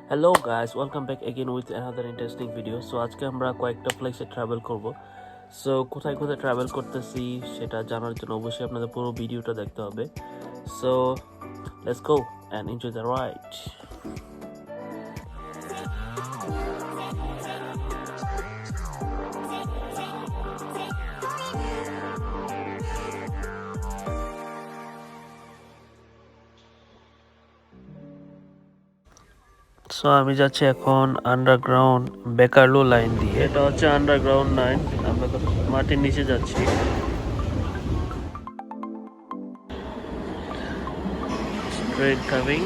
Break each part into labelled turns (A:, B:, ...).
A: Hello guys, welcome back again with another interesting video. So আজকে আমরা কয়েকটা প্লেসে ট্রাভেল করব। সো কোথায় কোথায় ট্রাভেল করতেছি সেটা জানার জন্য অবশ্যই আপনাদের পুরো ভিডিওটা দেখতে হবে। So let's go and enjoy the ride. So আমি যাচ্ছি এখন আন্ডারগ্রাউন্ড বেকারলো লাইন দিয়ে। এটা হচ্ছে আন্ডারগ্রাউন্ড লাইন, আমরা তো মাটির নিচে যাচ্ছি। Straight coming.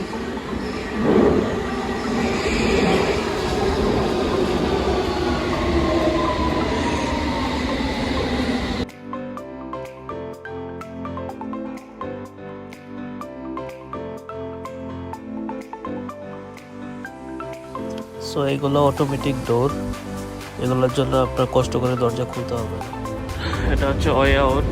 A: সো এগুলো অটোমেটিক ডোর, এগুলোর জন্য আপনার কষ্ট করে দরজা খুলতে হবে। এটা হচ্ছে ওয়ে আউট।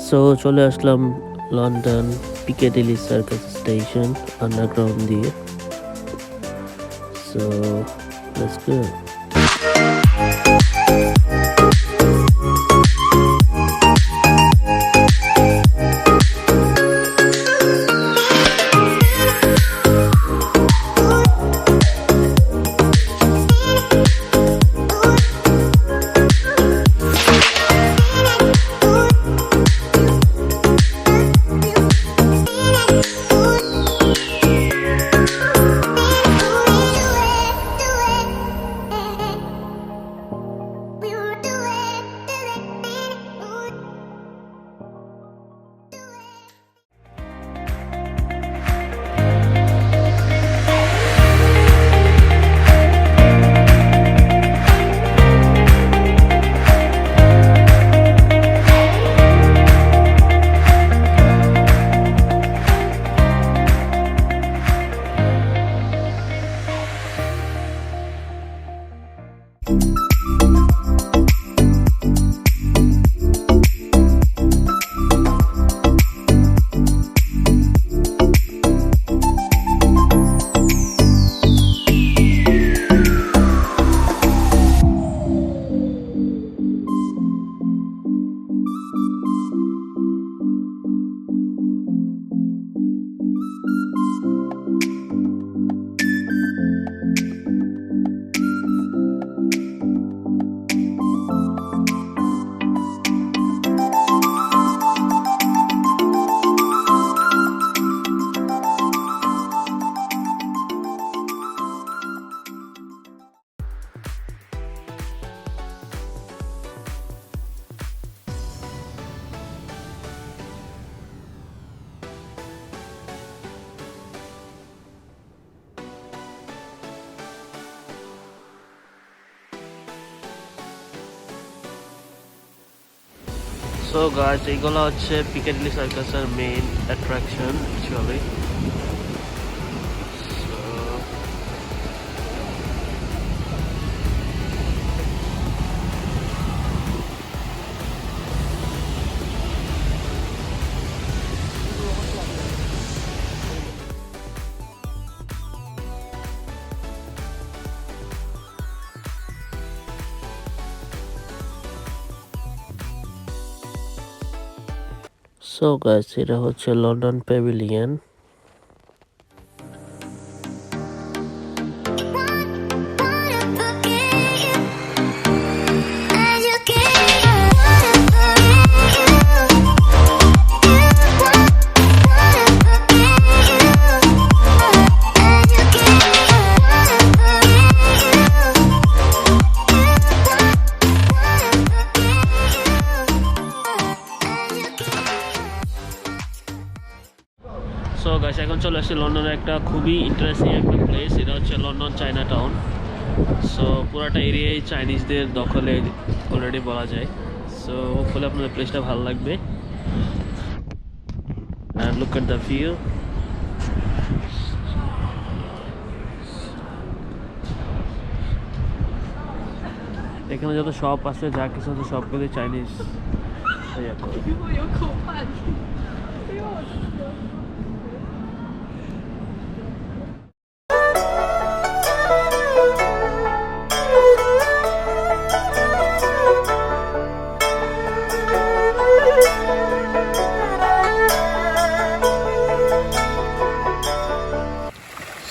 A: সো চলে আসলাম London Piccadilly Circus station underground দিয়ে। So let's go. So guys, এইগুলো হচ্ছে পিকেডিলি সার্কাসের main attraction actually. So guys, এটা হচ্ছে লন্ডন প্যাভিলিয়ন। সো গাইস, এখন চলে আসছে লন্ডনের একটা খুবই ইন্টারেস্টিং একটা প্লেস। এটা হচ্ছে লন্ডন চায়না টাউন। সো পুরাটা এরিয়াই চাইনিজদের দখলে অলরেডি বলা যায়। সো হোপফুলি আপনাদের প্লেসটা ভালো লাগবে। And look at the view. এখানে যত শপ আছে যা কিছু আছে সবগুলোই চাইনিজ।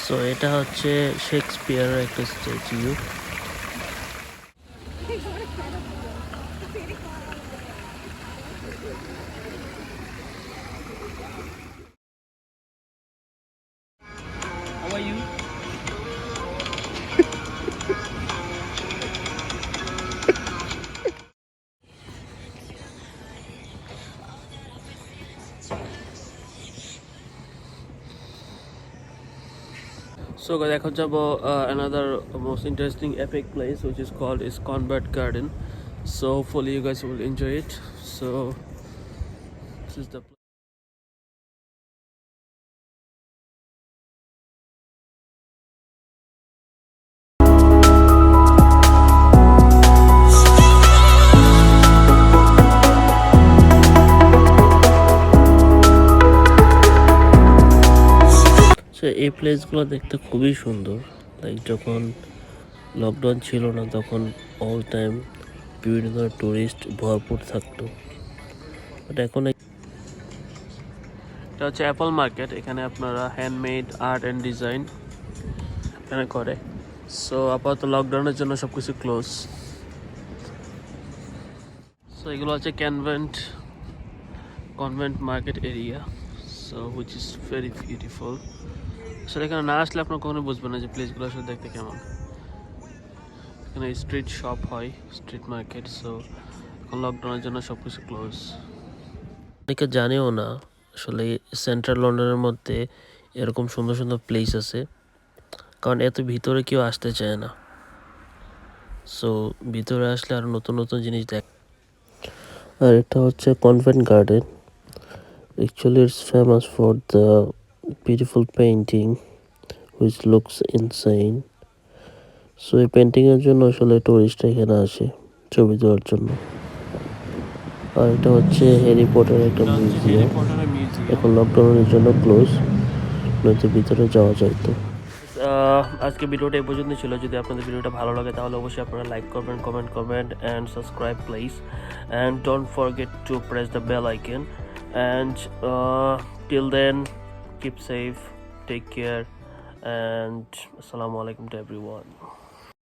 A: সো এটা হচ্ছে শেক্সপিয়ারের একটা statue. How are you? So guys, এখন যাবো another most interesting epic place which is called is Convent Garden. So hopefully you guys will enjoy it. So this is the এই প্লেসগুলো দেখতে খুবই সুন্দর। লাইক যখন লকডাউন ছিল না তখন অল টাইম বিভিন্ন ধরনের টুরিস্ট ভরপুর থাকতো, বাট এখন এটা হচ্ছে অ্যাপল মার্কেট। এখানে আপনারা হ্যান্ডমেড আর্ট অ্যান্ড ডিজাইন এখানে করে। সো আপাতত লকডাউনের জন্য সব কিছু ক্লোজ। সো এগুলো হচ্ছে convent market area, so which is very beautiful. আসলে এখানে না আসলে আপনার কখনো বুঝবেন না যে প্লেসগুলো আসলে দেখতে কেমন। এখানে স্ট্রিট শপ হয়, স্ট্রিট মার্কেট। সো এখন লকডাউনের জন্য সব কিছু ক্লোজ। অনেকে জানেও না আসলে সেন্ট্রাল লন্ডনের মধ্যে এরকম সুন্দর সুন্দর প্লেস আছে, কারণ এত ভিতরে কেউ আসতে চায় না। সো ভিতরে আসলে আরও নতুন নতুন জিনিস দেখ। আর এটা হচ্ছে convent garden. Actually it's famous for the beautiful painting which looks insane. So এই পেন্টিংয়ের জন্য আসলে টুরিস্টরা এখানে আসে ছবি তোলার জন্য। আর এটা হচ্ছে হ্যারি পটারের একটা মিউজিয়াম। এখন লকডাউনের জন্য ক্লোজ, নয়তো ভিতরে যাওয়া যাইতো। আজকে ভিডিওটা এই পর্যন্ত ছিল। যদি আপনাদের ভিডিওটা ভালো লাগে তাহলে অবশ্যই আপনারা লাইক করবেন, কমেন্ট করবেন and subscribe please, and don't forget to press the bell icon, and till then keep safe, take care, and assalamu alaikum to everyone.